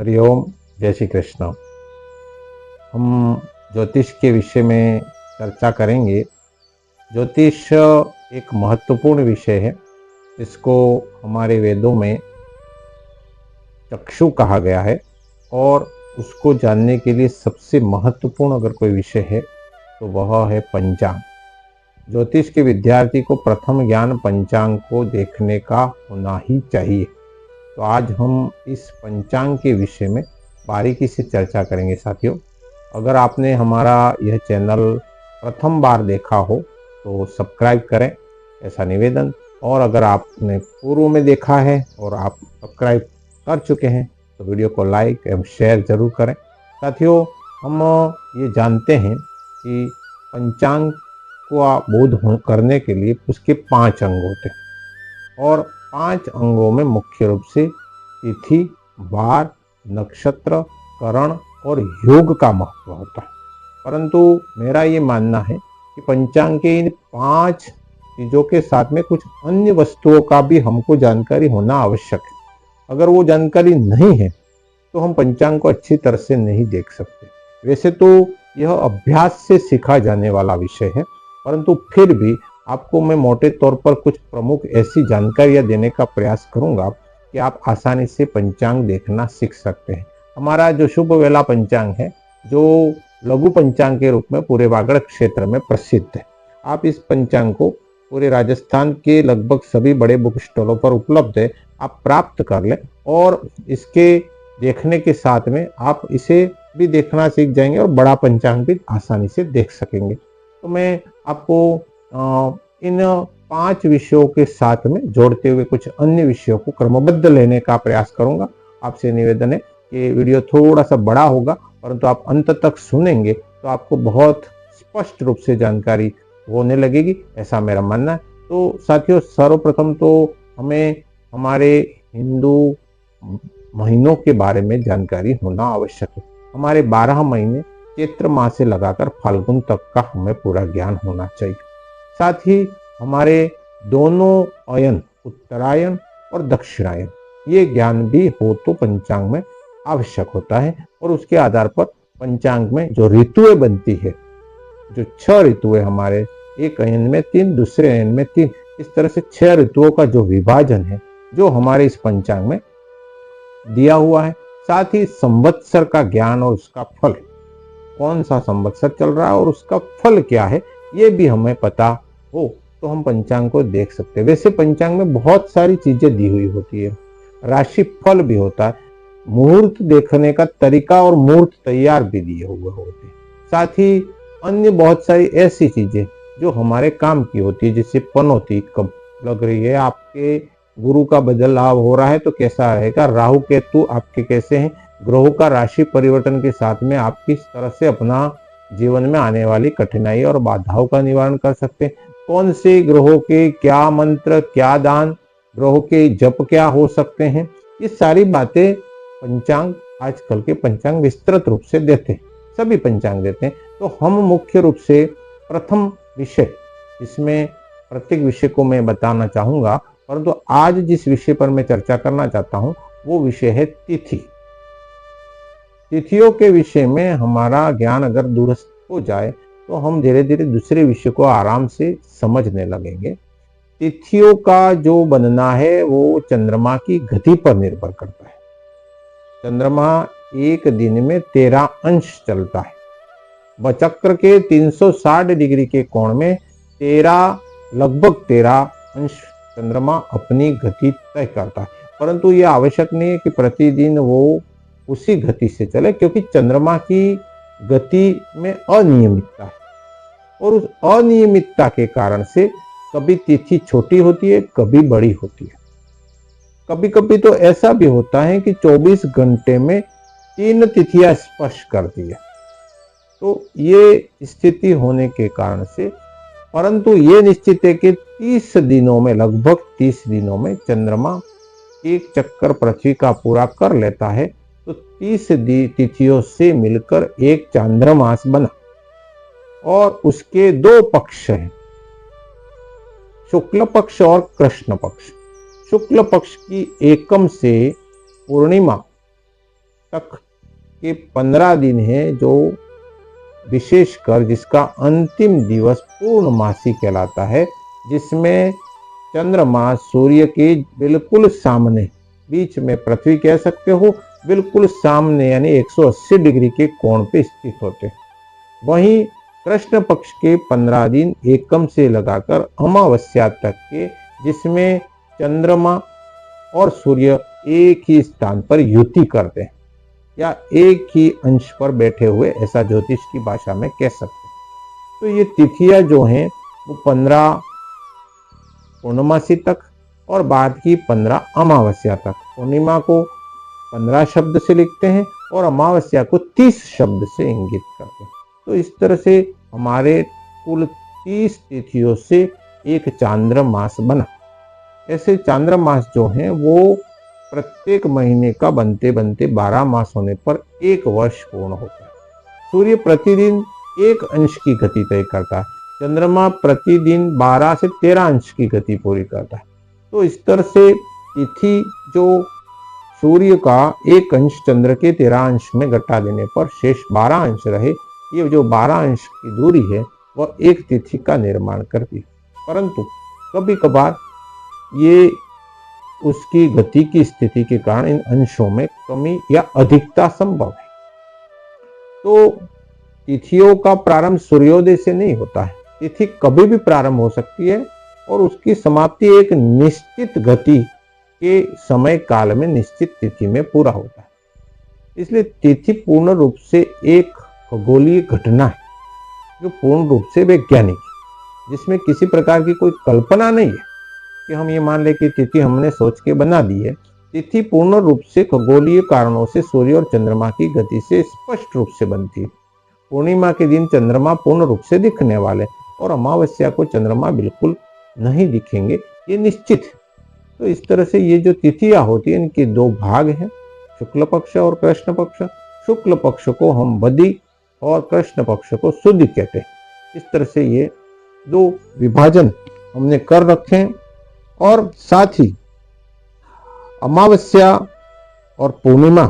हरिओम। जय श्री कृष्ण। हम ज्योतिष के विषय में चर्चा करेंगे। ज्योतिष एक महत्वपूर्ण विषय है जिसको हमारे वेदों में चक्षु कहा गया है, और उसको जानने के लिए सबसे महत्वपूर्ण अगर कोई विषय है तो वह है पंचांग। ज्योतिष के विद्यार्थी को प्रथम ज्ञान पंचांग को देखने का होना ही चाहिए। तो आज हम इस पंचांग के विषय में बारीकी से चर्चा करेंगे। साथियों, अगर आपने हमारा यह चैनल प्रथम बार देखा हो तो सब्सक्राइब करें, ऐसा निवेदन। और अगर आपने पूर्व में देखा है और आप सब्सक्राइब कर चुके हैं तो वीडियो को लाइक एवं शेयर जरूर करें। साथियों, हम ये जानते हैं कि पंचांग को बोध करने के लिए उसके 5 अंग होते हैं, और 5 अंगों में मुख्य रूप से तिथि, वार, नक्षत्र, करण और योग का महत्व होता है। परंतु मेरा ये मानना है कि पंचांग के इन 5 चीजों के साथ में कुछ अन्य वस्तुओं का भी हमको जानकारी होना आवश्यक है। अगर वो जानकारी नहीं है तो हम पंचांग को अच्छी तरह से नहीं देख सकते। वैसे तो यह अभ्यास से सीखा जाने वाला विषय है, परंतु फिर भी आपको मैं मोटे तौर पर कुछ प्रमुख ऐसी जानकारियां देने का प्रयास करूंगा कि आप आसानी से पंचांग देखना सीख सकते हैं। हमारा जो शुभ वेला पंचांग है, जो लघु पंचांग के रूप में पूरे वागड़ क्षेत्र में प्रसिद्ध है। आप इस पंचांग को पूरे राजस्थान के लगभग सभी बड़े बुक स्टॉलों पर उपलब्ध है, आप प्राप्त कर लें और इसके देखने के साथ में आप इसे भी देखना सीख जाएंगे और बड़ा पंचांग भी आसानी से देख सकेंगे। तो मैं आपको इन 5 विषयों के साथ में जोड़ते हुए कुछ अन्य विषयों को क्रमबद्ध लेने का प्रयास करूंगा। आपसे निवेदन है कि वीडियो थोड़ा सा बड़ा होगा, परंतु आप अंत तक सुनेंगे तो आपको बहुत स्पष्ट रूप से जानकारी होने लगेगी, ऐसा मेरा मानना है। तो साथियों, सर्वप्रथम तो हमें हमारे हिंदू महीनों के बारे में जानकारी होना आवश्यक है। हमारे 12 महीने चैत्र माह से लगाकर फाल्गुन तक का हमें पूरा ज्ञान होना चाहिए। साथ ही हमारे दोनों अयन, उत्तरायण और दक्षिणायन, ये ज्ञान भी हो तो पंचांग में आवश्यक होता है। और उसके आधार पर पंचांग में जो ऋतुएं बनती है, जो 6 ऋतुएं हमारे, एक अयन में 3, दूसरे अयन में 3, इस तरह से 6 ऋतुओं का जो विभाजन है जो हमारे इस पंचांग में दिया हुआ है। साथ ही संवत्सर का ज्ञान और उसका फल, कौन सा संवत्सर चल रहा है और उसका फल क्या है, ये भी हमें पता हो तो हम पंचांग को देख सकते हैं। वैसे पंचांग में बहुत सारी चीजें दी हुई होती है, राशि फल भी होता है, मुहूर्त देखने का तरीका और मुहूर्त तैयार भी दिए हुए होते हैं। साथ ही अन्य बहुत सारी ऐसी चीजें जो हमारे काम की होती है, जैसे पनौती कब लग रही है, आपके गुरु का बदलाव हो रहा है तो कैसा रहेगा, राहु केतु आपके कैसे हैं, ग्रहों का राशि परिवर्तन के साथ में आप किस तरह से अपना जीवन में आने वाली कठिनाई और बाधाओं का निवारण कर सकते हैं, कौन से ग्रहों के क्या मंत्र, क्या दान, ग्रहों के जप क्या हो सकते हैं, ये सारी बातें पंचांग, आजकल के पंचांग विस्तृत रूप से देते हैं, सभी पंचांग देते हैं। तो हम मुख्य रूप से प्रथम विषय, इसमें प्रत्येक विषय को मैं बताना चाहूंगा, परंतु आज जिस विषय पर मैं चर्चा करना चाहता हूं वो विषय है तिथि। तिथियों के विषय में हमारा ज्ञान अगर दूरस्थ हो जाए तो हम धीरे धीरे दूसरे विषय को आराम से समझने लगेंगे। तिथियों का जो बनना है वो चंद्रमा की गति पर निर्भर करता है। चंद्रमा एक दिन में 13 अंश चलता है। वचक्र के 360 डिग्री के कोण में लगभग 13 अंश चंद्रमा अपनी गति तय करता है। परंतु यह आवश्यक नहीं है कि प्रतिदिन वो उसी गति से चले, क्योंकि चंद्रमा की गति में अनियमितता है, और उस अनियमितता के कारण से कभी तिथि छोटी होती है, कभी बड़ी होती है। कभी कभी तो ऐसा भी होता है कि 24 घंटे में 3 तिथियां स्पर्श करती है। तो ये स्थिति होने के कारण से, परंतु ये निश्चित है कि 30 दिनों में, लगभग 30 दिनों में चंद्रमा एक चक्कर पृथ्वी का पूरा कर लेता है। तो 30 तिथियों से मिलकर एक चांद्रमास बना, और उसके 2 पक्ष हैं, शुक्ल पक्ष और कृष्ण पक्ष। शुक्ल पक्ष की एकम से पूर्णिमा तक के 15 दिन है, जो विशेषकर जिसका अंतिम दिवस पूर्णमासी कहलाता है, जिसमें चंद्रमा सूर्य के बिल्कुल सामने, बीच में पृथ्वी कह सकते हो, बिल्कुल सामने यानी 180 डिग्री के कोण पे स्थित होते। वहीं कृष्ण पक्ष के 15 दिन एकम से लगाकर अमावस्या तक के, जिसमें चंद्रमा और सूर्य एक ही स्थान पर युति करते हैं या एक ही अंश पर बैठे हुए, ऐसा ज्योतिष की भाषा में कह सकते हैं। तो ये तिथियां जो हैं वो 15 पूर्णमासी तक और बाद की 15 अमावस्या तक। पूर्णिमा को 15 शब्द से लिखते हैं और अमावस्या को 30 शब्द से इंगित करते हैं। तो इस तरह से हमारे कुल 30 तिथियों से एक चांद्रमास बना। ऐसे चांद्रमास जो हैं वो प्रत्येक महीने का बनते बनते 12 मास होने पर एक वर्ष पूर्ण होता है। सूर्य प्रतिदिन एक अंश की गति तय करता है, चंद्रमा प्रतिदिन 12 से 13 अंश की गति पूरी करता है। तो इस तरह से तिथि जो सूर्य का एक अंश चंद्र के 13 अंश में घटा देने पर शेष 12 अंश रहे, ये जो 12 अंश की दूरी है वह एक तिथि का निर्माण करती है। परंतु कभी कभार ये उसकी गति की स्थिति के कारण इन अंशों में कमी या अधिकता संभव है। तो तिथियों का प्रारंभ सूर्योदय से नहीं होता है। तिथि कभी भी प्रारंभ हो सकती है और उसकी समाप्ति एक निश्चित गति के समय काल में निश्चित तिथि में पूरा होता है। इसलिए तिथि पूर्ण रूप से एक खगोलीय घटना है, जो पूर्ण रूप से वैज्ञानिक है, जिसमें किसी प्रकार की कोई कल्पना नहीं है कि हम ये मान ले कि तिथि हमने सोच के बना दी है। तिथि पूर्ण रूप से खगोलीय कारणों से सूर्य और चंद्रमा की गति से स्पष्ट रूप से बनती है। पूर्णिमा के दिन चंद्रमा पूर्ण रूप से दिखने वाले और अमावस्या को चंद्रमा बिल्कुल नहीं दिखेंगे, ये निश्चित है। तो इस तरह से ये जो तिथियां होती है, इनके दो भाग हैं, शुक्ल पक्ष और कृष्ण पक्ष। शुक्ल पक्ष को हम बदी और कृष्ण पक्ष को सुदी कहते हैं। इस तरह से ये दो विभाजन हमने कर रखे हैं। और साथ ही अमावस्या और पूर्णिमा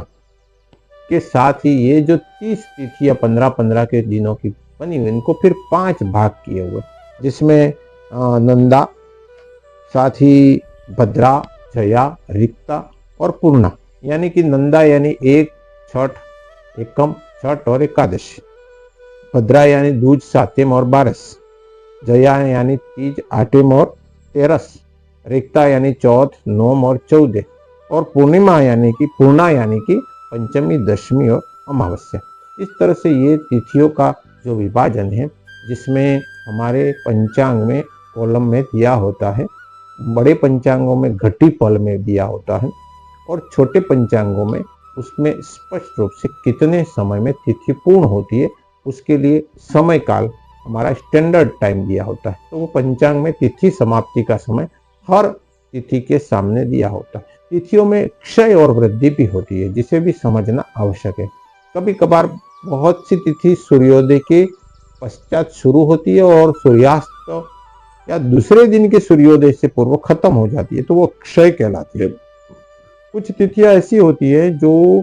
के साथ ही ये जो 30 तिथियां 15-15 के दिनों की बनी हुई, इनको फिर 5 भाग किए हुए, जिसमें नंदा, साथ ही भद्रा, जया, रिक्ता और पूर्णा। यानी कि नंदा यानी 1, छठ, एकम, छठ और एकादशी। भद्रा यानी दूज, सातम और बारस। जया यानी तीज, आठम और तेरस। रिक्ता यानी चौथ, नौम और 14। और पूर्णिमा यानी कि पंचमी, दशमी और अमावस्या। इस तरह से ये तिथियों का जो विभाजन है, जिसमें हमारे पंचांग में कॉलम में दिया होता है, बड़े पंचांगों में घटी पल में दिया होता है और छोटे पंचांगों में उसमें स्पष्ट रूप से कितने समय में तिथि पूर्ण होती है, उसके लिए समय काल हमारा स्टैंडर्ड टाइम दिया होता है। तो वो पंचांग में तिथि समाप्ति का समय हर तिथि के सामने दिया होता है। तिथियों में क्षय और वृद्धि भी होती है, जिसे भी समझना आवश्यक है। कभी कभार बहुत सी तिथि सूर्योदय के पश्चात शुरू होती है और सूर्यास्त या दूसरे दिन के सूर्योदय से पूर्व खत्म हो जाती है, तो वो क्षय कहलाती है। कुछ तिथियां ऐसी होती है जो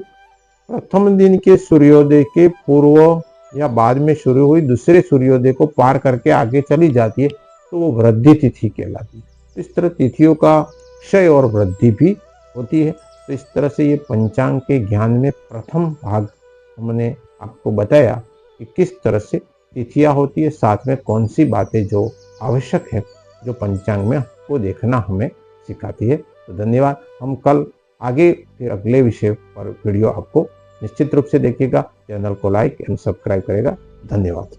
प्रथम दिन के सूर्योदय के पूर्व या बाद में शुरू हुई दूसरे सूर्योदय को पार करके आगे चली जाती है, तो वो वृद्धि तिथि कहलाती है। इस तरह तिथियों का क्षय और वृद्धि भी होती है। तो इस तरह से ये पंचांग के ज्ञान में प्रथम भाग हमने आपको बताया कि किस तरह से तिथियां होती है, साथ में कौन सी बातें जो आवश्यक है, जो पंचांग में आपको देखना हमें सिखाती है। तो धन्यवाद। हम कल आगे फिर अगले विषय पर वीडियो आपको निश्चित रूप से देखिएगा। चैनल को लाइक एंड सब्सक्राइब करेगा। धन्यवाद।